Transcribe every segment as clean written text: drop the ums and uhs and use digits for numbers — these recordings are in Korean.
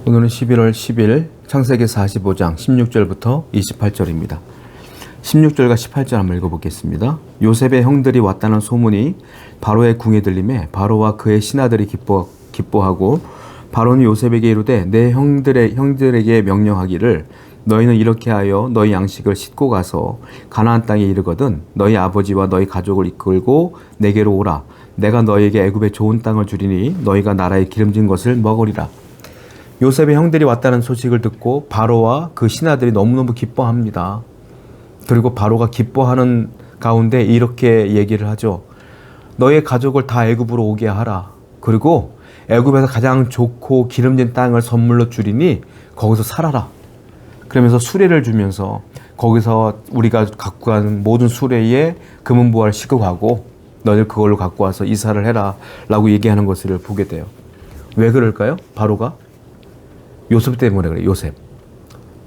오늘은 11월 10일 창세기 45장 16절부터 28절입니다. 16절과 18절 한번 읽어보겠습니다. 요셉의 형들이 왔다는 소문이 바로의 궁에 들림에 바로와 그의 신하들이 기뻐하고 바로는 요셉에게 이르되 내 형들에게 명령하기를 너희는 이렇게 하여 너희 양식을 싣고 가서 가나안 땅에 이르거든 너희 아버지와 너희 가족을 이끌고 내게로 오라. 내가 너희에게 애굽의 좋은 땅을 주리니 너희가 나라에 기름진 것을 먹으리라. 요셉의 형들이 왔다는 소식을 듣고 바로와 그 신하들이 너무너무 기뻐합니다. 그리고 바로가 기뻐하는 가운데 이렇게 얘기를 하죠. 너의 가족을 다 애굽으로 오게 하라. 그리고 애굽에서 가장 좋고 기름진 땅을 선물로 주리니 거기서 살아라. 그러면서 수레를 주면서 거기서 우리가 갖고 간 모든 수레에 금은보화를 싣고 가고 너희들 그걸로 갖고 와서 이사를 해라 라고 얘기하는 것을 보게 돼요. 왜 그럴까요? 바로가? 요셉 때문에 그래요.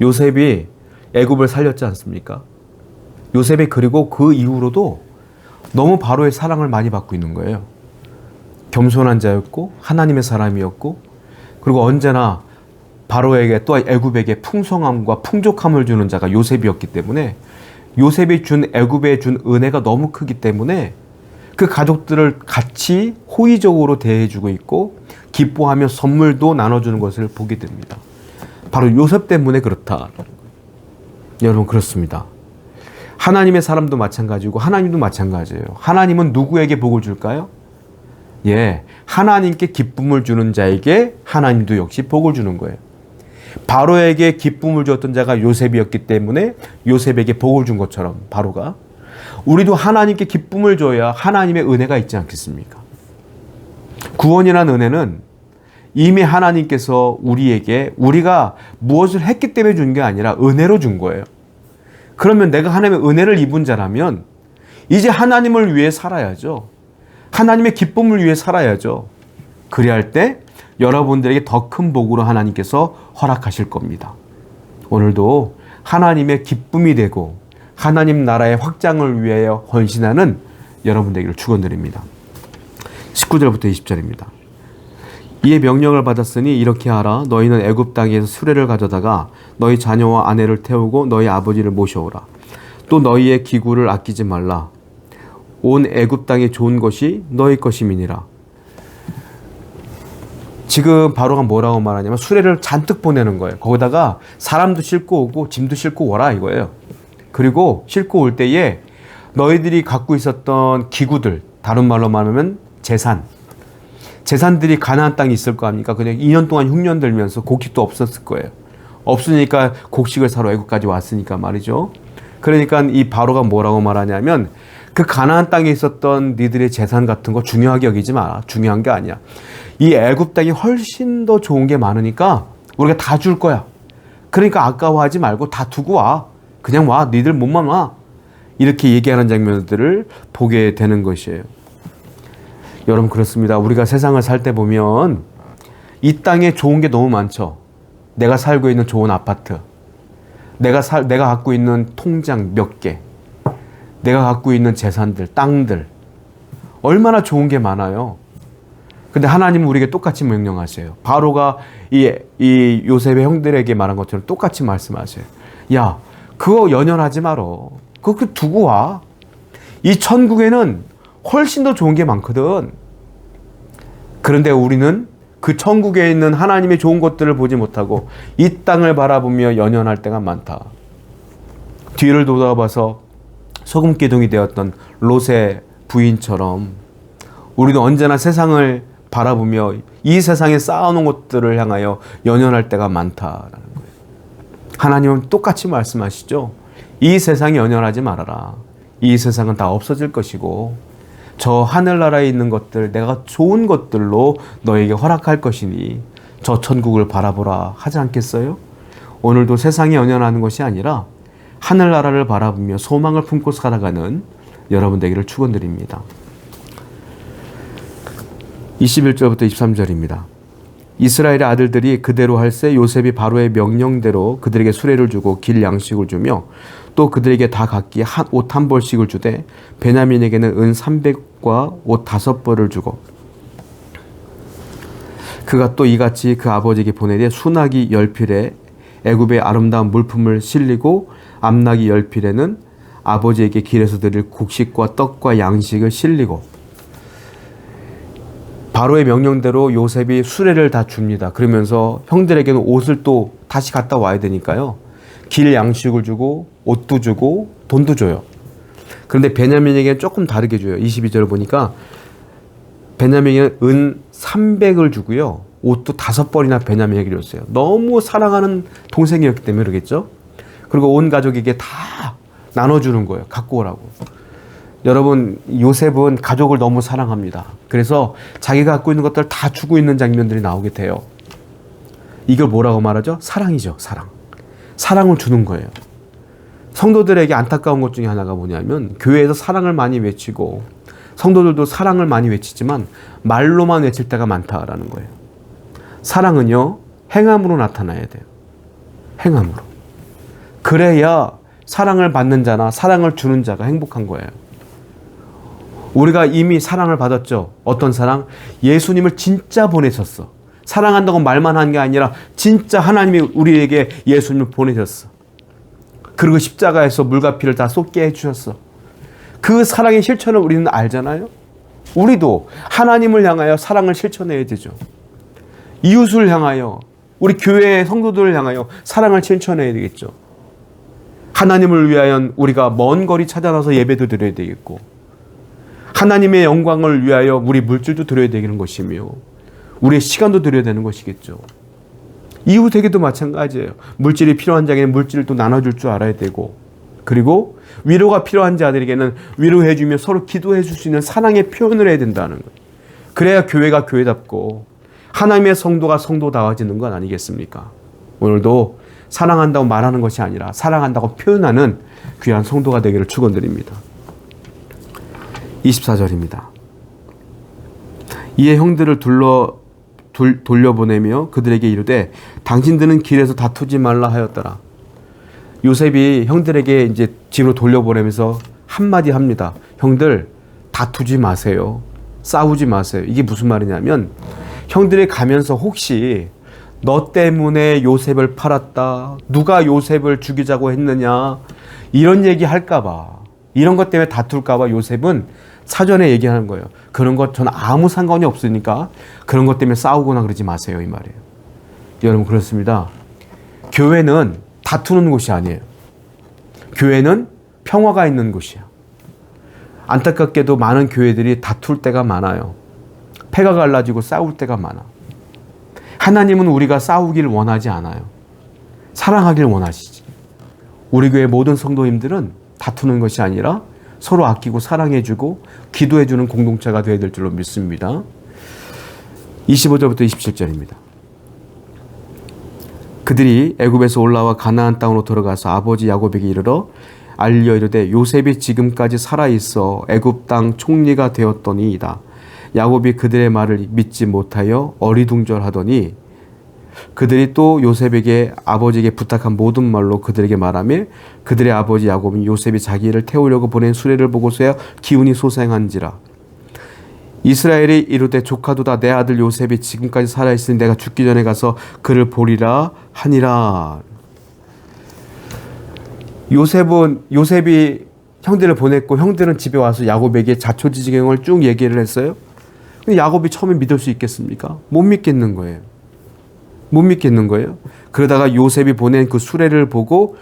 요셉이 애굽을 살렸지 않습니까? 요셉이 그리고 그 이후로도 너무 바로의 사랑을 많이 받고 있는 거예요. 겸손한 자였고 하나님의 사람이었고 그리고 언제나 바로에게 또 애굽에게 풍성함과 풍족함을 주는 자가 요셉이었기 때문에 요셉이 준 애굽에 준 은혜가 너무 크기 때문에 그 가족들을 같이 호의적으로 대해주고 있고 기뻐하며 선물도 나눠주는 것을 보게 됩니다. 바로 요셉 때문에 그렇다. 여러분 그렇습니다. 하나님의 사람도 마찬가지고 하나님도 마찬가지예요. 하나님은 누구에게 복을 줄까요? 하나님께 기쁨을 주는 자에게 하나님도 역시 복을 주는 거예요. 바로에게 기쁨을 주었던 자가 요셉이었기 때문에 요셉에게 복을 준 것처럼 바로가 우리도 하나님께 기쁨을 줘야 하나님의 은혜가 있지 않겠습니까? 구원이라는 은혜는 이미 하나님께서 우리에게 우리가 무엇을 했기 때문에 준 게 아니라 은혜로 준 거예요. 그러면 내가 하나님의 은혜를 입은 자라면 이제 하나님을 위해 살아야죠. 하나님의 기쁨을 위해 살아야죠. 그리할 때 여러분들에게 더 큰 복으로 하나님께서 허락하실 겁니다. 오늘도 하나님의 기쁨이 되고 하나님 나라의 확장을 위하여 헌신하는 여러분 되기를 축원드립니다. 19절부터 20절입니다. 이에 명령을 받았으니 이렇게 하라. 너희는 애굽 땅에서 수레를 가져다가 너희 자녀와 아내를 태우고 너희 아버지를 모셔오라. 또 너희의 기구를 아끼지 말라. 온 애굽 땅에 좋은 것이 너희 것임이니라. 지금 바로가 뭐라고 말하냐면 수레를 잔뜩 보내는 거예요. 거기다가 사람도 싣고 오고 짐도 싣고 오라 이거예요. 그리고 싣고 올 때에 너희들이 갖고 있었던 기구들, 다른 말로 말하면 재산들이 가나안 땅에 있을 거 아닙니까? 그냥 2년 동안 흉년 들면서 곡식도 없었을 거예요. 없으니까 곡식을 사러 애굽까지 왔으니까 말이죠. 그러니까 이 바로가 뭐라고 말하냐면 그 가나안 땅에 있었던 니들의 재산 같은 거 중요하게 여기지 마라. 중요한 게 아니야. 이 애굽 땅이 훨씬 더 좋은 게 많으니까 우리가 다 줄 거야. 그러니까 아까워하지 말고 다 두고 와. 그냥 와. 니들 몸만 와. 이렇게 얘기하는 장면들을 보게 되는 것이에요. 여러분 그렇습니다. 우리가 세상을 살 때 보면 이 땅에 좋은 게 너무 많죠. 내가 살고 있는 좋은 아파트, 내가 갖고 있는 통장 몇 개, 내가 갖고 있는 재산들, 땅들 얼마나 좋은 게 많아요. 근데 하나님은 우리에게 똑같이 명령하세요. 바로가 이 요셉의 형들에게 말한 것처럼 똑같이 말씀하세요. 야, 그거 연연하지 말어. 그거 두고 와. 이 천국에는 훨씬 더 좋은 게 많거든. 그런데 우리는 그 천국에 있는 하나님의 좋은 것들을 보지 못하고 이 땅을 바라보며 연연할 때가 많다. 뒤를 돌아봐서 소금기둥이 되었던 롯의 부인처럼 우리도 언제나 세상을 바라보며 이 세상에 쌓아놓은 것들을 향하여 연연할 때가 많다라는 거예요. 하나님은 똑같이 말씀하시죠. 이 세상에 연연하지 말아라. 이 세상은 다 없어질 것이고 저 하늘나라에 있는 것들 내가 좋은 것들로 너에게 허락할 것이니 저 천국을 바라보라 하지 않겠어요? 오늘도 세상에 연연하는 것이 아니라 하늘나라를 바라보며 소망을 품고 살아가는 여러분 되기를 축원드립니다. 21절부터 23절입니다. 이스라엘의 아들들이 그대로 할세 요셉이 바로의 명령대로 그들에게 수레를 주고 길 양식을 주며 또 그들에게 다 각기 옷 한 벌씩을 주되 베냐민에게는 은 300과 옷 5벌을 주고 그가 또 이같이 그 아버지에게 보내되 수나기 열필에 애굽의 아름다운 물품을 실리고 암나기 열필에는 아버지에게 길에서 드릴 곡식과 떡과 양식을 실리고. 바로의 명령대로 요셉이 수레를 다 줍니다. 그러면서 형들에게는 옷을 또 다시 갖다 와야 되니까요. 길 양식을 주고 옷도 주고 돈도 줘요. 그런데 베냐민에게는 조금 다르게 줘요. 22절을 보니까 베냐민에게는 은 300을 주고요. 옷도 5벌이나 베냐민에게 줬어요. 너무 사랑하는 동생이었기 때문에 그러겠죠. 그리고 온 가족에게 다 나눠주는 거예요. 갖고 오라고. 여러분, 요셉은 가족을 너무 사랑합니다. 그래서 자기가 갖고 있는 것들을 다 주고 있는 장면들이 나오게 돼요. 이걸 뭐라고 말하죠? 사랑이죠. 사랑. 사랑을 주는 거예요. 성도들에게 안타까운 것 중에 하나가 뭐냐면 교회에서 사랑을 많이 외치고 성도들도 사랑을 많이 외치지만 말로만 외칠 때가 많다라는 거예요. 사랑은요, 행함으로 나타나야 돼요. 행함으로. 그래야 사랑을 받는 자나 사랑을 주는 자가 행복한 거예요. 우리가 이미 사랑을 받았죠. 어떤 사랑? 예수님을 진짜 보내셨어. 사랑한다고 말만 한 게 아니라 진짜 하나님이 우리에게 예수님을 보내셨어. 그리고 십자가에서 물과 피를 다 쏟게 해주셨어. 그 사랑의 실천을 우리는 알잖아요. 우리도 하나님을 향하여 사랑을 실천해야 되죠. 이웃을 향하여, 우리 교회의 성도들을 향하여 사랑을 실천해야 되겠죠. 하나님을 위하여 우리가 먼 거리 찾아나서 예배도 드려야 되겠고, 하나님의 영광을 위하여 우리 물질도 드려야 되는 것이며 우리의 시간도 드려야 되는 것이겠죠. 이웃에게도 마찬가지예요. 물질이 필요한 자에게는 물질을 또 나눠줄 줄 알아야 되고, 그리고 위로가 필요한 자들에게는 위로해 주며 서로 기도해 줄 수 있는 사랑의 표현을 해야 된다는 거예요. 그래야 교회가 교회답고 하나님의 성도가 성도다워지는 건 아니겠습니까? 오늘도 사랑한다고 말하는 것이 아니라 사랑한다고 표현하는 귀한 성도가 되기를 축원드립니다. 24절입니다. 이에 형들을 돌려보내며 그들에게 이르되 당신들은 길에서 다투지 말라 하였더라. 요셉이 형들에게 이제 집으로 돌려보내면서 한마디 합니다. 형들, 다투지 마세요. 싸우지 마세요. 이게 무슨 말이냐면 형들이 가면서 혹시 너 때문에 요셉을 팔았다, 누가 요셉을 죽이자고 했느냐, 이런 얘기 할까봐, 이런 것 때문에 다툴까봐 요셉은 사전에 얘기하는 거예요. 그런 것 저는 아무 상관이 없으니까 그런 것 때문에 싸우거나 그러지 마세요, 이 말이에요. 여러분, 그렇습니다. 교회는 다투는 곳이 아니에요. 교회는 평화가 있는 곳이야. 안타깝게도 많은 교회들이 다툴 때가 많아요. 패가 갈라지고 싸울 때가 많아. 하나님은 우리가 싸우기를 원하지 않아요. 사랑하기를 원하시지. 우리 교회 모든 성도님들은 다투는 것이 아니라 서로 아끼고 사랑해주고 기도해주는 공동체가 되어야 될 줄로 믿습니다. 25절부터 27절입니다. 그들이 애굽에서 올라와 가나안 땅으로 들어가서 아버지 야곱에게 이르러 알려 이르되 요셉이 지금까지 살아있어 애굽 땅 총리가 되었더니이다. 야곱이 그들의 말을 믿지 못하여 어리둥절하더니 그들이 또 요셉에게 아버지에게 부탁한 모든 말로 그들에게 말하며 그들의 아버지 야곱은 요셉이 자기를 태우려고 보낸 수레를 보고서야 기운이 소생한지라. 이스라엘이 이르되 조카도다 내 아들 요셉이 지금까지 살아있으니 내가 죽기 전에 가서 그를 보리라 하니라. 요셉이 형들을 보냈고 형들은 집에 와서 야곱에게 자초지경을 쭉 얘기를 했어요. 근데 야곱이 처음에 믿을 수 있겠습니까? 못 믿겠는 거예요. 못 믿겠는 거예요. 그러다가 요셉이 보낸 그 수레를 보고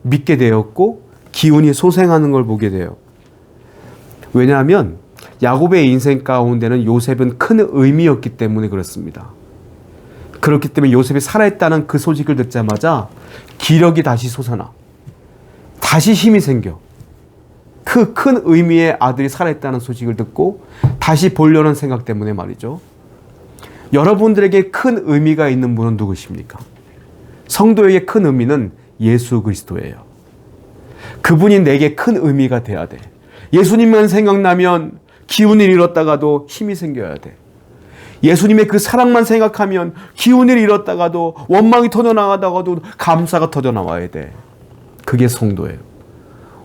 믿게 되었고 기운이 소생하는 걸 보게 돼요. 왜냐하면 야곱의 인생 가운데는 요셉은 큰 의미였기 때문에 그렇습니다. 그렇기 때문에 요셉이 살아있다는 그 소식을 듣자마자 기력이 다시 솟아나. 다시 힘이 생겨. 그 큰 의미의 아들이 살아있다는 소식을 듣고 다시 보려는 생각 때문에 말이죠. 여러분들에게 큰 의미가 있는 분은 누구십니까? 성도에게 큰 의미는 예수 그리스도예요. 그분이 내게 큰 의미가 돼야 돼. 예수님만 생각나면 기운을 잃었다가도 힘이 생겨야 돼. 예수님의 그 사랑만 생각하면 기운을 잃었다가도 원망이 터져나가다가도 감사가 터져나와야 돼. 그게 성도예요.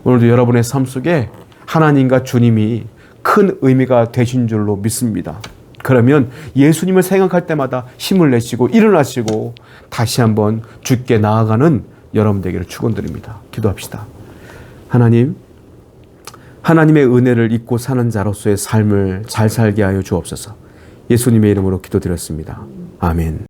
오늘도 여러분의 삶 속에 하나님과 주님이 큰 의미가 되신 줄로 믿습니다. 그러면 예수님을 생각할 때마다 힘을 내시고 일어나시고 다시 한번 주께 나아가는 여러분 되기를 축원드립니다. 기도합시다. 하나님, 하나님의 은혜를 잊고 사는 자로서의 삶을 잘 살게 하여 주옵소서. 예수님의 이름으로 기도드렸습니다. 아멘.